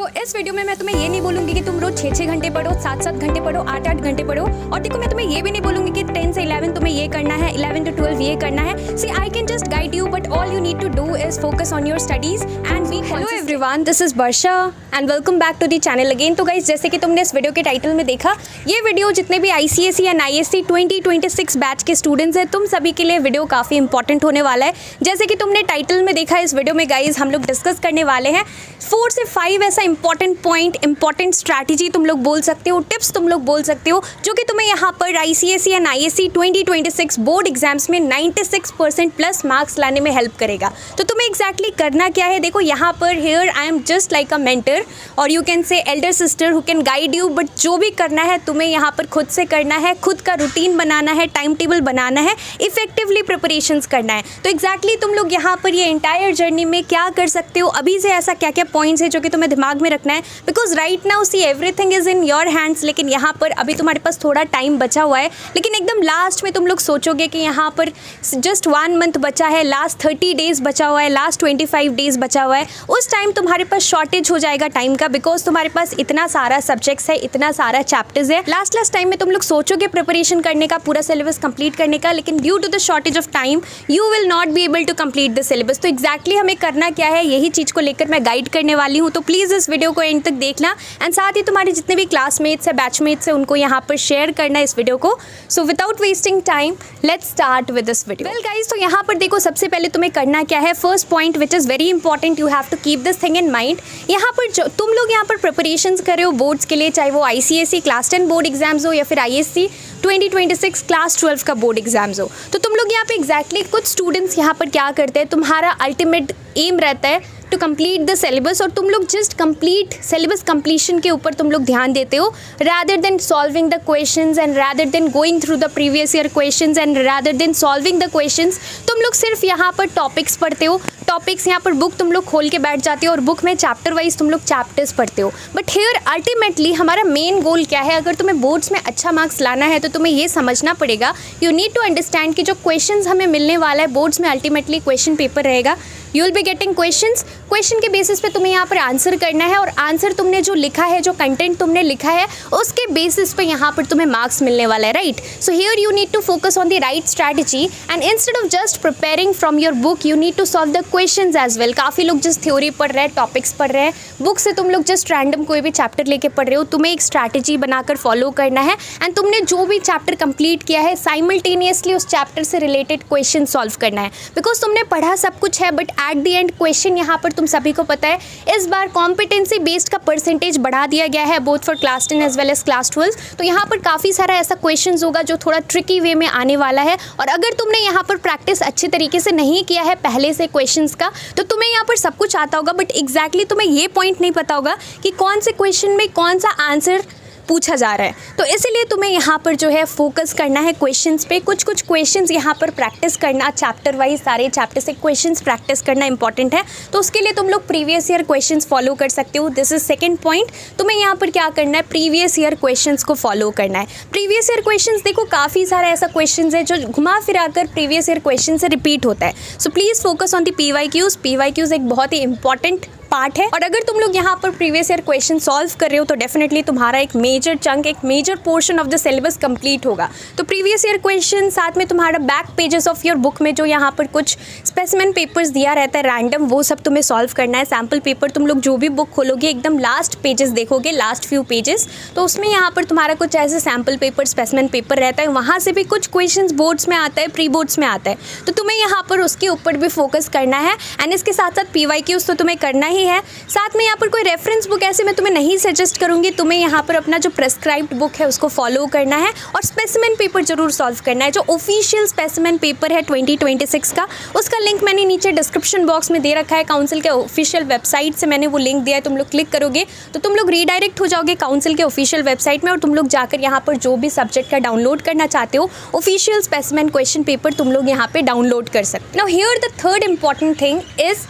तो इस वीडियो में मैं तुम्हें ये नहीं बोलूंगी कि तुम रोज 6-6 घंटे पढ़ो, 7-7 घंटे पढ़ो, 8-8 घंटे पढ़ो। और देखो मैं तुम्हें ये भी नहीं बोलूंगी कि 10 से 11 तुम्हें ये करना है, 11 to 12 ये करना है। See I can just guide you, but all you need to do is focus on your studies and be. Hello everyone, this is Varsha and welcome back to the channel again. तो guys, जैसे कि तुमने इस video के title में देखा, ये video जितने भी ICSE या ISC 2026 बैच के स्टूडेंट्स हैं, तुम सभी के लिए वीडियो काफ़ी इंपॉर्टेंट होने वाला है। जैसे कि तुमने टाइटल में देखा, इस वीडियो में गाइस हम लोग डिस्कस करने वाले हैं 4 से 5 ऐसा इंपॉर्टेंट पॉइंट, इंपॉर्टेंट स्ट्रैटेजी तुम लोग बोल सकते हो, टिप्स तुम लोग बोल सकते हो, जो कि तुम्हें यहाँ पर ICSE and ISC 2026 board exams में 96% प्लस मार्क्स लाने में हेल्प करेगा। तो तुम्हें एग्जैक्टली करना क्या है, देखो यहाँ पर here I am just like a mentor और you can say elder sister who can guide you. But जो भी करना है तुम्हें यहाँ पर खुद से करना है, खुद का रूटीन बनाना है, टाइम टेबल बनाना है, इफेक्टिवली प्रिपरेशंस करना है। तो एग्जैक्टली तुम लोग यहाँ पर ये एंटायर जर्नी में क्या कर सकते हो, अभी से ऐसा क्या क्या पॉइंट्स है जो कि तुम्हें दिमाग में रखना है, because right now see everything is in your hands. लेकिन यहाँ पर अभी तुम्हारे पास थोड़ा टाइम बचा हुआ है, लेकिन एकदम लास्ट में तुम लोग सोचोगे कि यहाँ पर जस्ट 1 मंथ बचा है, लास्ट 30 डेज बचा हुआ है, लास्ट 25 डेज बचा हुआ है। उस टाइम तुम्हारे पास शॉर्टेज हो जाएगा टाइम का, बिकॉज तुम्हारे पास इतना सारा सब्जेक्ट्स है, इतना सारा चैप्टर्स है। लास्ट टाइम में तुम लोग सोचोगे प्रिपरेशन करने का, पूरा सिलेबस कंप्लीट करने का, लेकिन due to the shortage of time you will not be able to complete the syllabus. तो एग्जैक्टली हमें करना क्या है, यही चीज़ को लेकर मैं गाइड करने वाली हूँ। तो प्लीज़ इस वीडियो को एंड तक देखना एंड साथ ही तुम्हारे जितने भी क्लासमेट्स है, बैचमेट्स है, उनको यहाँ पर शेयर करना इस वीडियो को। So without wasting time let's start with this video. Well guys, तो यहाँ पर देखो सबसे पहले तुम्हें करना क्या है, first point which is very important, you have to keep this thing in mind. यहाँ पर जो तुम लोग यहाँ पर प्रिपरेशंस कर रहे हो बोर्ड्स के लिए, चाहे वो ICSE क्लास 10 बोर्ड एग्जाम्स हो या फिर ISC 2026 क्लास 12 का बोर्ड एग्जाम्स हो, तो तुम लोग यहाँ पे एग्जैक्टली कुछ स्टूडेंट्स यहाँ पर क्या करते हैं, तुम्हारा अल्टीमेट एम रहता है टू कंप्लीट द सिलेबस, और तुम लोग जस्ट कंप्लीट सिलेबस कंप्लीशन के ऊपर तुम लोग ध्यान देते हो, rather than solving the questions and rather than going through the previous year questions and rather than solving the questions. तुम लोग सिर्फ यहाँ पर टॉपिक्स पढ़ते हो, टॉपिक्स यहाँ पर बुक तुम लोग खोल के बैठ जाते हो और बुक में चैप्टर वाइज तुम लोग चैप्टर्स पढ़ते हो। बट हियर अल्टीमेटली हमारा मेन गोल क्या है, अगर तुम्हें बोर्ड्स में अच्छा मार्क्स लाना है तो तुम्हें ये समझना पड़ेगा, यू नीड टू अंडरस्टैंड कि जो क्वेश्चंस हमें मिलने वाला है बोर्ड्स में, अल्टीमेटली क्वेश्चन पेपर रहेगा, you will be getting questions. Question के बेसिस पे तुम्हें यहाँ पर आंसर करना है और आंसर तुमने जो लिखा है, जो कंटेंट तुमने लिखा है, उसके बेसिस पे यहाँ पर तुम्हें मार्क्स मिलने वाला है, right. So here you need to focus on the right strategy and instead of just preparing from your book you need to solve the questions as well. काफ़ी लोग जस्ट थ्योरी पढ़ रहे हैं, टॉपिक्स पढ़ रहे हैं, बुक से तुम लोग जस्ट रैंडम कोई भी चैप्टर लेके पढ़ रहे हो। तुम्हें एक स्ट्रैटेजी बनाकर फॉलो करना है एंड तुमने जो भी चैप्टर कंप्लीट किया है साइमल्टेनियसली उस चैप्टर से रिलेटेड क्वेश्चन सॉल्व करना है, बिकॉज तुमने पढ़ा सब कुछ है but at the end question यहाँ पर तुम सभी को पता है इस बार कॉम्पिटेंसी बेस्ड का परसेंटेज बढ़ा दिया गया है both for class 10 as well as class 12। तो यहाँ पर काफ़ी सारा ऐसा क्वेश्चंस होगा जो थोड़ा ट्रिकी वे में आने वाला है, और अगर तुमने यहाँ पर प्रैक्टिस अच्छे तरीके से नहीं किया है पहले से क्वेश्चंस का, तो तुम्हें यहाँ पर सब कुछ आता होगा बट एग्जैक्टली तुम्हें ये पॉइंट नहीं पता होगा कि कौन से क्वेश्चन में कौन सा आंसर पूछा जा रहा है। तो इसीलिए तुम्हें यहाँ पर जो है फोकस करना है क्वेश्चंस पे, कुछ क्वेश्चंस यहाँ पर प्रैक्टिस करना, चैप्टर वाइज सारे चैप्टर से क्वेश्चंस प्रैक्टिस करना इंपॉर्टेंट है। तो उसके लिए तुम लोग प्रीवियस ईयर क्वेश्चंस फॉलो कर सकते हो। दिस इज सेकंड पॉइंट, तुम्हें यहाँ पर क्या करना है, प्रीवियस ईयर क्वेश्चंस को फॉलो करना है। प्रीवियस ईयर क्वेश्चंस देखो काफ़ी सारा ऐसा क्वेश्चन है जो घुमा फिरा कर प्रीवियस ईयर क्वेश्चन से रिपीट होता है। So please focus on the PYQs। PYQs एक बहुत ही इंपॉर्टेंट पार्ट है, और अगर तुम लोग यहाँ पर प्रीवियस ईयर क्वेश्चन सॉल्व कर रहे हो तो डेफिनेटली तुम्हारा एक मेजर चंक, एक major portion of the syllabus complete होगा। तो प्रीवियस ईयर क्वेश्चन, साथ में तुम्हारा back pages of your book में जो यहाँ पर कुछ स्पेसिमेन पेपर्स दिया रहता है रैंडम, वो सब तुम्हें सॉल्व करना है। सैम्पल पेपर तुम लोग जो भी बुक खोलोगे एकदम लास्ट पेजेस देखोगे, लास्ट फ्यू पेजेस, तो उसमें यहाँ पर तुम्हारा कुछ ऐसे सैम्पल पेपर, स्पेसिमेन पेपर रहता है, वहाँ से भी कुछ क्वेश्चन बोर्ड्स में आता है, प्री बोर्ड्स में आता है, तो तुम्हें यहाँ पर उसके ऊपर भी फोकस करना है। एंड इसके साथ साथ PYQs तो तुम्हें करना ही है। साथ में यहाँ पर कोई रेफरेंस बुक ऐसे मैं तुम्हें नहीं सजेस्ट करूँगी, तुम्हें यहाँ पर अपना जो प्रेस्क्राइब्ड बुक है उसको फॉलो करना है और स्पेसिमेन पेपर जरूर सॉल्व करना है। जो ऑफिशियल स्पेसिमेन पेपर है 2026 का, उसका लिंक मैंने नीचे डिस्क्रिप्शन बॉक्स में दे रखा है, काउंसिल के ऑफिशियल वेबसाइट से मैंने वो लिंक दिया है। तुम लोग क्लिक करोगे तो तुम लोग रीडायरेक्ट हो जाओगे काउंसिल के ऑफिशियल वेबसाइट में, और तुम लोग जाकर यहाँ पर जो भी सब्जेक्ट का डाउनलोड करना चाहते हो ऑफिशियल स्पेसिमेन क्वेश्चन पेपर तुम लोग यहाँ पे डाउनलोड कर सकते हो। Now here the third important thing is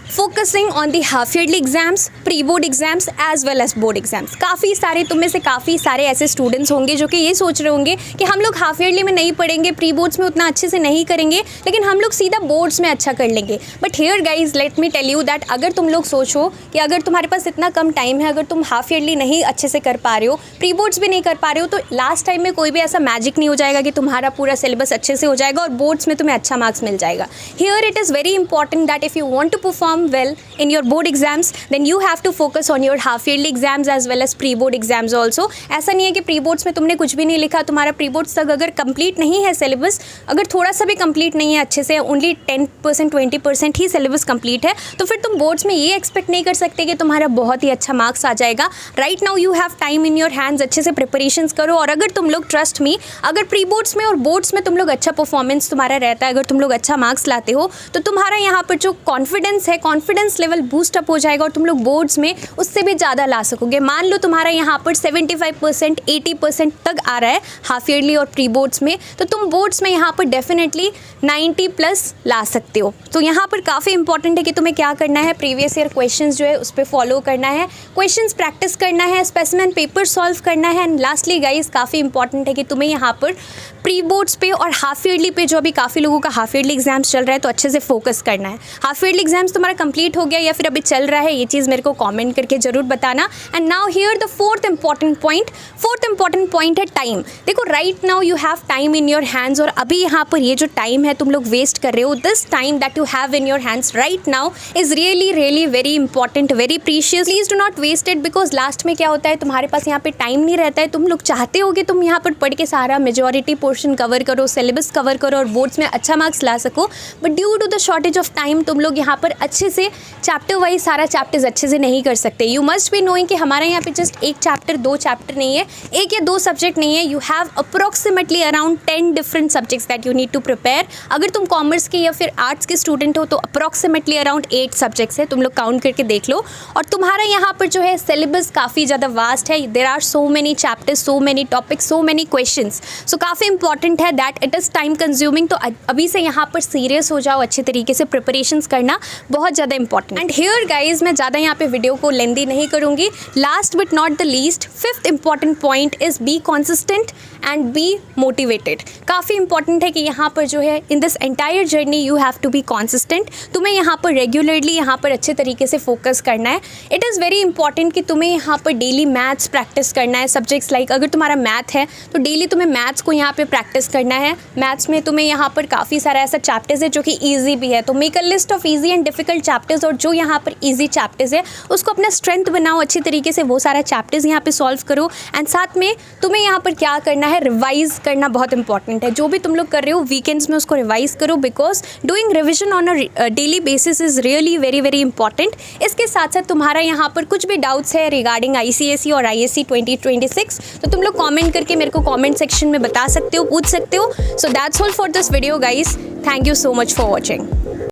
focusing on the half yearly exams, pre board exams as well as board exams. काफ़ी सारे तुम में से काफ़ी सारे ऐसे स्टूडेंट्स होंगे जो कि ये सोच रहे होंगे कि हम लोग हाफ ईयरली में नहीं पढ़ेंगे, प्री बोर्ड्स में उतना अच्छे से नहीं करेंगे, लेकिन हम लोग सीधा बोर्ड्स में अच्छा कर लेंगे। But here guys let me tell you that अगर तुम लोग सोचो कि अगर तुम्हारे पास इतना कम टाइम है, अगर तुम हाफ ईयरली नहीं अच्छे से कर पा रहे हो, प्री बोर्ड्स भी नहीं कर पा रहे हो, तो लास्ट टाइम में कोई भी ऐसा मैजिक नहीं हो जाएगा कि तुम्हारा पूरा सिलेबस अच्छे से हो जाएगा और बोर्ड्स में तुम्हें अच्छा मार्क्स मिल जाएगा। Here it is very important that if you want to perform well in your board exams then you have to focus on your half yearly exams as well as pre board exams also। ऐसा नहीं है कि pre boards में तुमने कुछ भी नहीं लिखा, तुम्हारा प्री बोर्ड्स तक अगर कंप्लीट नहीं है सिलेबस, अगर थोड़ा सा भी कंप्लीट नहीं है अच्छे से, ओनली 10% 20% ही सिलेबस कंप्लीट है, तो फिर तुम बोर्ड्स में ये एक्सपेक्ट नहीं कर सकते कि तुम्हारा बहुत ही अच्छा मार्क्स आ जाएगा। Right now you have time in your hands, अच्छे से प्रिपरेशंस करो। और अगर तुम लोग ट्रस्ट मी, अगर प्री बोर्ड्स में और बोर्ड्स में तुम लोग अच्छा परफॉर्मेंस तुम्हारा रहता है, अगर तुम लोग अच्छा मार्क्स लाते हो, तो तुम्हारा यहाँ पर जो कॉन्फिडेंस है, कॉन्फिडेंस लेवल बूस्ट अप हो जाएगा और तुम लोग बोर्ड्स में उससे भी ज़्यादा ला सकोगे। मान लो तुम्हारा यहाँ पर 75% 80% तक आ रहा है हाफ ईयरली और प्री बोर्ड्स में, तो तुम बोर्ड्स में यहाँ पर डेफिनेटली 90+ ला सकते हो। तो यहाँ पर काफ़ी इंपॉर्टेंट है कि तुम्हें क्या करना है, प्रीवियस ईयर क्वेश्चंस जो है उस पर फॉलो करना है, क्वेश्चंस प्रैक्टिस करना है, स्पेसिमेन पेपर सॉल्व करना है। एंड लास्टली गाइज काफ़ी इंपॉर्टेंट है कि तुम्हें यहाँ पर प्री बोर्ड्स पे और हाफ ईयरली पे, जो अभी काफ़ी लोगों का हाफ ईयरली एग्जाम्स चल रहा है, तो अच्छे से फोकस करना है। हाफ ईयरली एग्जाम्स तुम्हारा कंप्लीट हो गया या फिर अभी चल रहा है, ये चीज़ मेरे को कमेंट करके ज़रूर बताना। And now here the fourth important point है टाइम। देखो right now you have time in your hands, और अभी यहाँ पर ये जो टाइम है तुम लोग वेस्ट कर रहे हो, this time that you have in your hands right now is really very important, very precious. Please do not waste it, because last में क्या होता है, तुम्हारे पास यहाँ पे टाइम नहीं रहता है। तुम लोग चाहते हो कि तुम यहाँ पर पढ़ के सारा मेजॉरिटी पोर्शन कवर करो, सिलेबस कवर करो और बोर्ड्स में अच्छा मार्क्स ला सको, but due to the shortage of time तुम लोग यहाँ पर अच्छे से चैप्टर वाइज सारा चैप्टर्स अच्छे से नहीं कर सकते। यू मस्ट बी नोइंग कि हमारे यहाँ पे जस्ट एक चैप्टर 2 चैप्टर नहीं है, 1 या 2 सब्जेक्ट नहीं है, you have approximately around 10 different subjects that you need to prepare. अगर तुम कॉमर्स के या फिर आर्ट्स के स्टूडेंट हो तो अप्रोक्सीमेटली अराउंड 8 सब्जेक्ट्स है, तुम लोग काउंट करके देख लो। और तुम्हारा यहाँ पर जो है सिलेबस काफ़ी ज़्यादा वास्ट है, there are so many chapters, so many topics, so many questions, so काफ़ी इंपॉर्टेंट है that it is time consuming. तो अभी से यहाँ पर सीरियस हो जाओ, अच्छे तरीके से प्रिपरेशंस करना बहुत ज़्यादा इंपॉर्टेंट। एंड हियर गाइज मैं ज़्यादा यहाँ पे वीडियो को लेंदी नहीं करूँगी। Last but not the least, 5th important point is be consistent and be motivated. काफ़ी इंपॉर्टेंट है कि यहाँ पर जो है in this entire journey you have to be consistent. तुम्हें यहाँ पर रेगुलरली यहाँ पर अच्छे तरीके से फोकस करना है। इट इज़ वेरी इंपॉर्टेंट कि तुम्हें यहाँ पर डेली मैथ्स प्रैक्टिस करना है। सब्जेक्ट्स लाइक अगर तुम्हारा मैथ है तो डेली तुम्हें मैथ्स को यहाँ पर प्रैक्टिस करना है। मैथ्स में तुम्हें यहाँ पर काफ़ी सारा ऐसा चैप्टर्स है जो कि ईजी भी है, तो make a list of easy and difficult chapters, और जो यहाँ पर ईजी चैप्टर्स है उसको अपना स्ट्रेंथ बनाओ, अच्छी तरीके से वो सारा चैप्टर्स यहाँ पे सॉल्व करो। एंड साथ में तुम्हें यहाँ पर क्या करना है, रिवाइज करना बहुत इंपॉर्टेंट है। जो भी तुम लोग कर रहे हो वीकेंड्स में उसको रिवाइज करो, because doing revision on a daily basis is really very important. इसके साथ साथ तुम्हारा यहाँ पर कुछ भी डाउट्स है रिगार्डिंग ICSE और ISC 2026 तो तुम लोग कॉमेंट करके मेरे को कॉमेंट सेक्शन में बता सकते हो, पूछ सकते हो। So that's all for this video guys, thank you so much for watching.